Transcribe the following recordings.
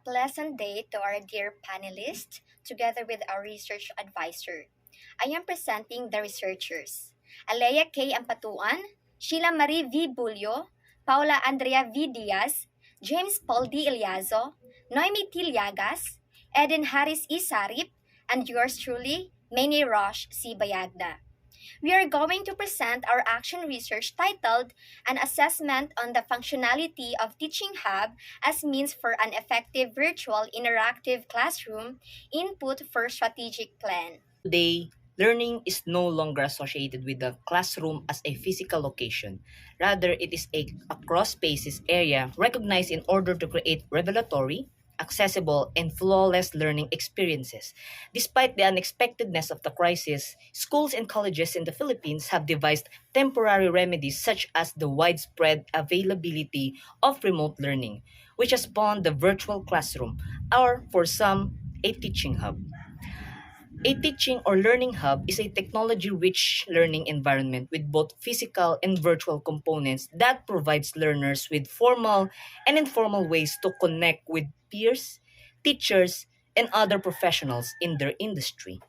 pleasant day to our dear panelists, together with our research advisor. I am presenting the researchers: Alea K. Ampatuan, Sheila Marie V. Bulio, Paula Andrea V. Diaz, James Paul D. Ilyazo, Noemi T. Llagas, Eden Harris E. Sarip, and yours truly, Manny Roche C. Bayagda. We are going to present our action research titled An Assessment on the Functionality of Teaching Hub as Means for an Effective Virtual Interactive Classroom Input for Strategic Plan. Today, learning is no longer associated with the classroom as a physical location. Rather, it is a cross-spaces area recognized in order to create revelatory, accessible, and flawless learning experiences. Despite the unexpectedness of the crisis, schools and colleges in the Philippines have devised temporary remedies such as the widespread availability of remote learning, which has spawned the virtual classroom, or for some, a teaching hub. A teaching or learning hub is a technology-rich learning environment with both physical and virtual components that provides learners with formal and informal ways to connect with peers, teachers, and other professionals in their industry.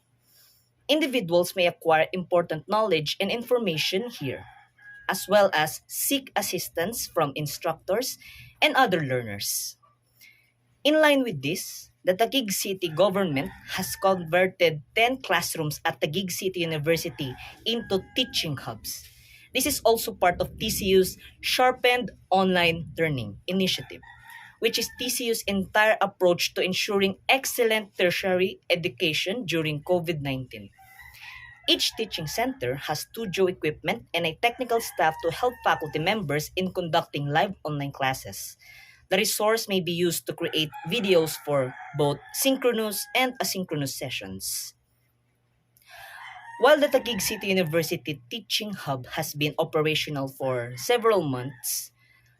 Individuals may acquire important knowledge and information here, as well as seek assistance from instructors and other learners. In line with this, the Taguig City government has converted 10 classrooms at Taguig City University into teaching hubs. This is also part of TCU's Sharpened Online Learning Initiative, which is TCU's entire approach to ensuring excellent tertiary education during COVID-19. Each teaching center has studio equipment and a technical staff to help faculty members in conducting live online classes. The resource may be used to create videos for both synchronous and asynchronous sessions. While the Taguig City University Teaching Hub has been operational for several months,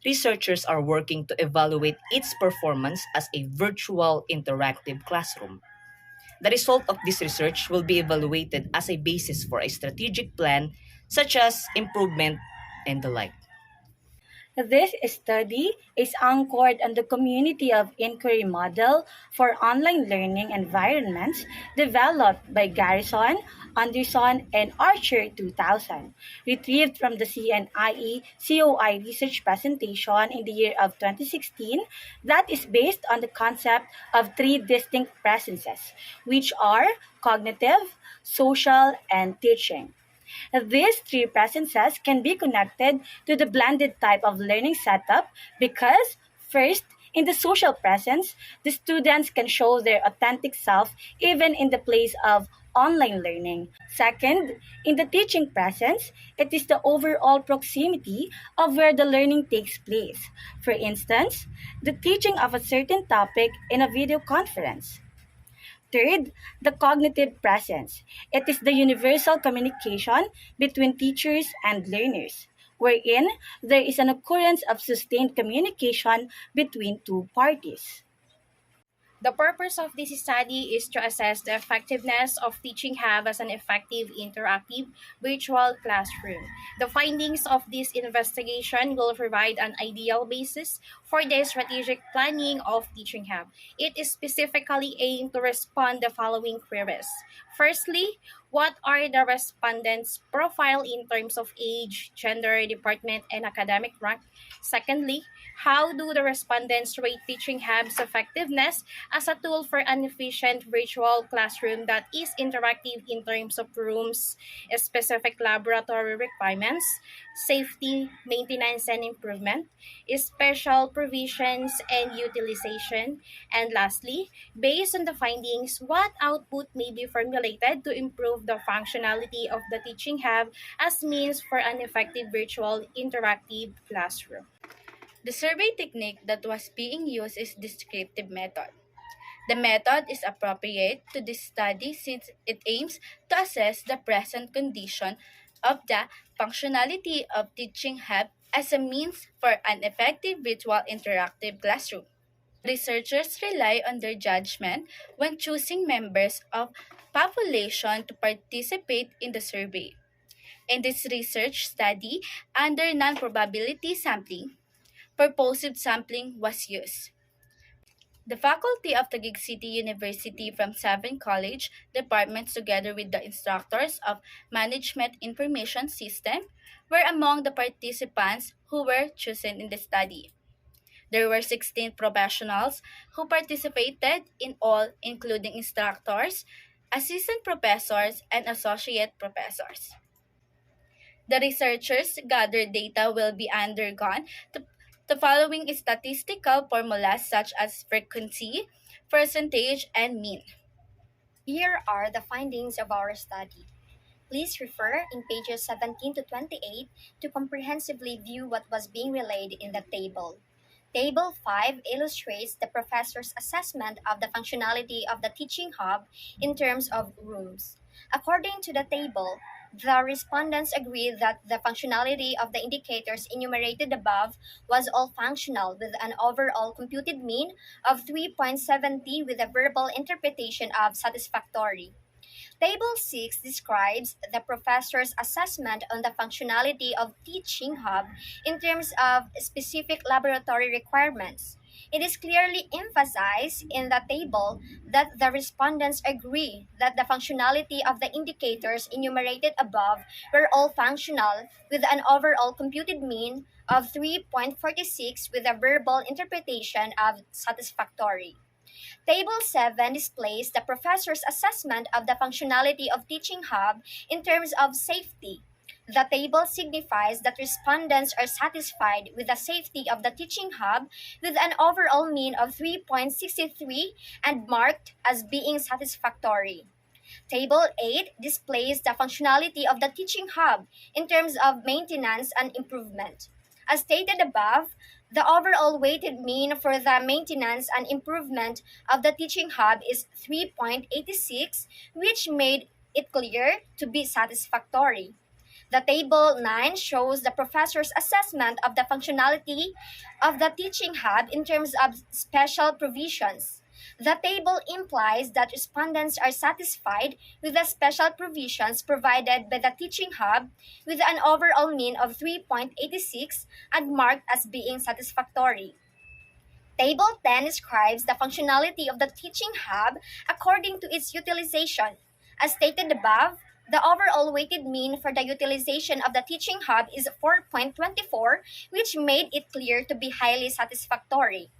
researchers are working to evaluate its performance as a virtual interactive classroom. The result of this research will be evaluated as a basis for a strategic plan such as improvement and the like. This study is anchored on the community of inquiry model for online learning environments developed by Garrison, Anderson, and Archer 2000, retrieved from the CNIE COI research presentation in the year of 2016 that is based on the concept of three distinct presences, which are cognitive, social, and teaching. These three presences can be connected to the blended type of learning setup because, first, in the social presence, the students can show their authentic self even in the place of online learning. Second, in the teaching presence, it is the overall proximity of where the learning takes place. For instance, the teaching of a certain topic in a video conference. Third, the cognitive presence. It is the universal communication between teachers and learners, wherein there is an occurrence of sustained communication between two parties. The purpose of this study is to assess the effectiveness of Teaching Hub as an effective interactive virtual classroom. The findings of this investigation will provide an ideal basis for the strategic planning of Teaching Hub. It is specifically aimed to respond the following queries. Firstly, what are the respondents' profile in terms of age, gender, department, and academic rank? Secondly, how do the respondents rate Teaching Hub's effectiveness as a tool for an efficient virtual classroom that is interactive in terms of rooms, specific laboratory requirements, safety, maintenance and improvement, special provisions and utilization, and lastly, based on the findings, what output may be formulated to improve the functionality of the Teaching Hub as means for an effective virtual interactive classroom. The survey technique that was being used is descriptive method. The method is appropriate to this study since it aims to assess the present condition of the functionality of Teaching Hub as a means for an effective virtual interactive classroom. Researchers rely on their judgment when choosing members of population to participate in the survey. In this research study, under non-probability sampling, purposive sampling was used. The faculty of Taguig City University from 7 college departments together with the instructors of Management Information System were among the participants who were chosen in the study. There were 16 professionals who participated in all, including instructors, assistant professors, and associate professors. The researchers gathered data will be undergone to the following statistical formulas such as frequency, percentage, and mean. Here are the findings of our study. Please refer in pages 17 to 28 to comprehensively view what was being relayed in the table. Table 5 illustrates the professor's assessment of the functionality of the teaching hub in terms of rooms. According to the table, the respondents agreed that the functionality of the indicators enumerated above was all functional with an overall computed mean of 3.70 with a verbal interpretation of satisfactory. Table 6 describes the professor's assessment on the functionality of Teaching Hub in terms of specific laboratory requirements. It is clearly emphasized in the table that the respondents agree that the functionality of the indicators enumerated above were all functional with an overall computed mean of 3.46 with a verbal interpretation of satisfactory. Table 7 displays the professor's assessment of the functionality of Teaching Hub in terms of safety. The table signifies that respondents are satisfied with the safety of the Teaching Hub with an overall mean of 3.63 and marked as being satisfactory. Table 8 displays the functionality of the Teaching Hub in terms of maintenance and improvement. As stated above, the overall weighted mean for the maintenance and improvement of the Teaching Hub is 3.86, which made it clear to be satisfactory. The Table 9 shows the professor's assessment of the functionality of the Teaching Hub in terms of special provisions. The table implies that respondents are satisfied with the special provisions provided by the Teaching Hub with an overall mean of 3.86 and marked as being satisfactory. Table 10 describes the functionality of the Teaching Hub according to its utilization. As stated above, the overall weighted mean for the utilization of the Teaching Hub is 4.24, which made it clear to be highly satisfactory.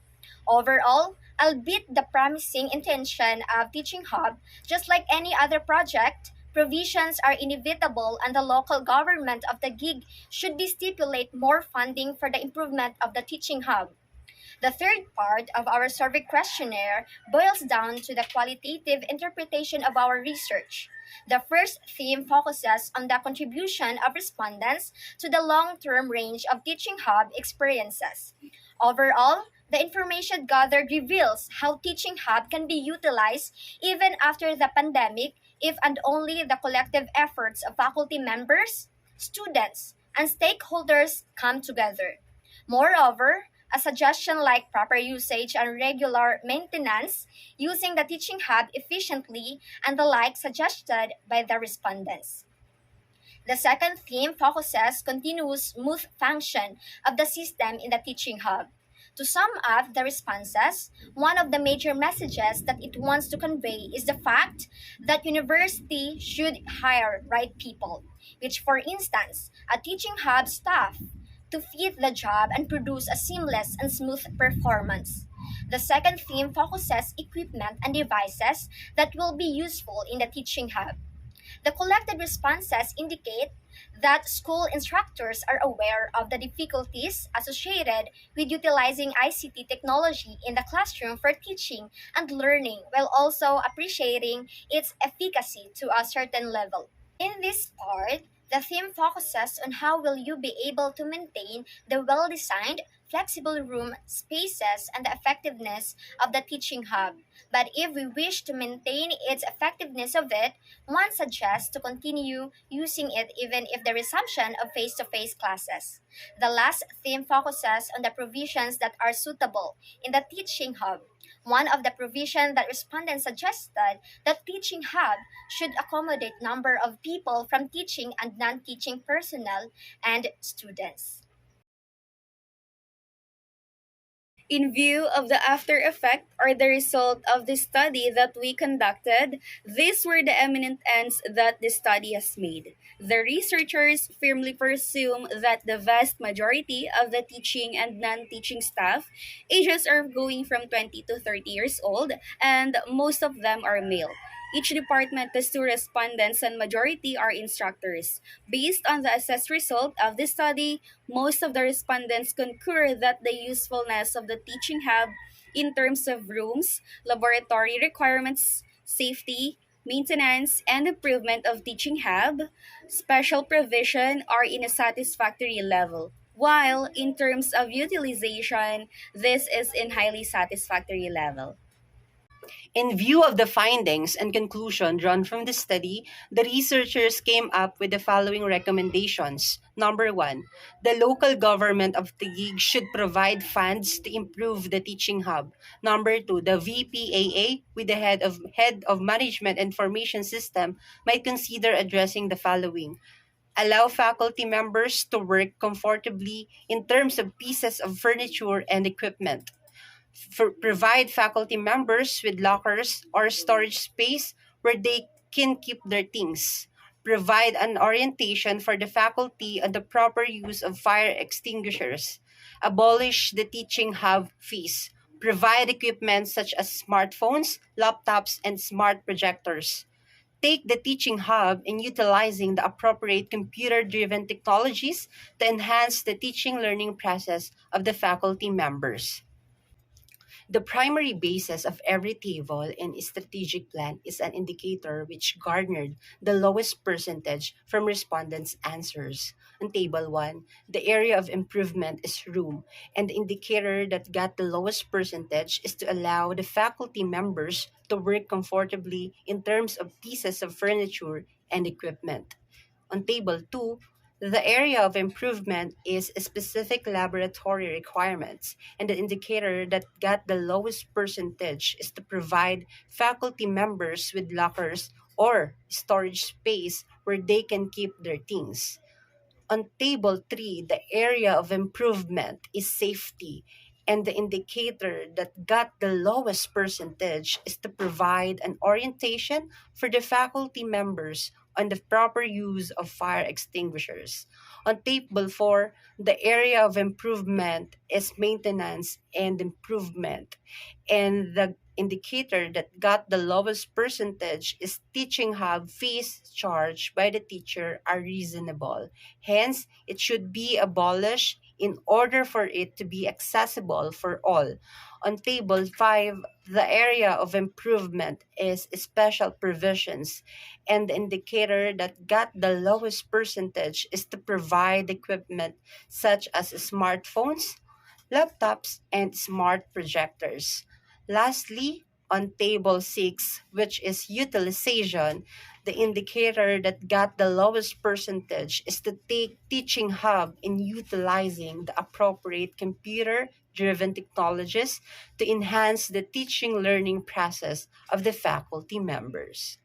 Overall, albeit the promising intention of Teaching Hub, just like any other project, provisions are inevitable and the local government of the gig should be stipulate more funding for the improvement of the Teaching Hub. The third part of our survey questionnaire boils down to the qualitative interpretation of our research. The first theme focuses on the contribution of respondents to the long-term range of Teaching Hub experiences. Overall, the information gathered reveals how Teaching Hub can be utilized even after the pandemic if and only the collective efforts of faculty members, students, and stakeholders come together. Moreover, a suggestion like proper usage and regular maintenance, using the Teaching Hub efficiently, and the like suggested by the respondents. The second theme focuses continuous smooth function of the system in the Teaching Hub. To sum up the responses, one of the major messages that it wants to convey is the fact that university should hire right people, which for instance, a Teaching Hub staff to fit the job and produce a seamless and smooth performance. The second theme focuses equipment and devices that will be useful in the Teaching Hub. The collected responses indicate that school instructors are aware of the difficulties associated with utilizing ICT technology in the classroom for teaching and learning while also appreciating its efficacy to a certain level. In this part, the theme focuses on how will you be able to maintain the well-designed, flexible room spaces and the effectiveness of the Teaching Hub. But if we wish to maintain its effectiveness of it, one suggests to continue using it even if the resumption of face-to-face classes. The last theme focuses on the provisions that are suitable in the Teaching Hub. One of the provisions that respondents suggested that Teaching Hub should accommodate number of people from teaching and non-teaching personnel and students. In view of the after effect or the result of the study that we conducted, these were the eminent ends that the study has made. The researchers firmly presume that the vast majority of the teaching and non teaching staff ages are going from 20 to 30 years old, and most of them are male. Each department has two respondents, and majority are instructors. Based on the assessed result of the study, most of the respondents concur that the usefulness of the teaching hub in terms of rooms, laboratory requirements, safety, maintenance, and improvement of teaching hub, special provision are in a satisfactory level. While in terms of utilization, this is in highly satisfactory level. In view of the findings and conclusion drawn from the study, the researchers came up with the following recommendations. Number one, the local government of Taguig should provide funds to improve the teaching hub. Number two, the VPAA, with the head of management information system, might consider addressing the following: allow faculty members to work comfortably in terms of pieces of furniture and equipment, provide faculty members with lockers or storage space where they can keep their things, provide an orientation for the faculty on the proper use of fire extinguishers, abolish the teaching hub fees, provide equipment such as smartphones, laptops, and smart projectors. Take the teaching hub in utilizing the appropriate computer driven technologies to enhance the teaching learning process of the faculty members. The primary basis of every table in a strategic plan is an indicator which garnered the lowest percentage from respondents' answers. On table 1, the area of improvement is room, and the indicator that got the lowest percentage is to allow the faculty members to work comfortably in terms of pieces of furniture and equipment. On table 2, the area of improvement is specific laboratory requirements, and the indicator that got the lowest percentage is to provide faculty members with lockers or storage space where they can keep their things. On table 3, the area of improvement is safety, and the indicator that got the lowest percentage is to provide an orientation for the faculty members on the proper use of fire extinguishers. On table 4, the area of improvement is maintenance and improvement, and the indicator that got the lowest percentage is teaching hub fees charged by the teacher are reasonable. Hence, it should be abolished in order for it to be accessible for all. On table 5, the area of improvement is special provisions, and the indicator that got the lowest percentage is to provide equipment such as smartphones, laptops, and smart projectors. Lastly, on table 6, which is utilization, the indicator that got the lowest percentage is to take teaching hub in utilizing the appropriate computer driven technologies to enhance the teaching learning process of the faculty members.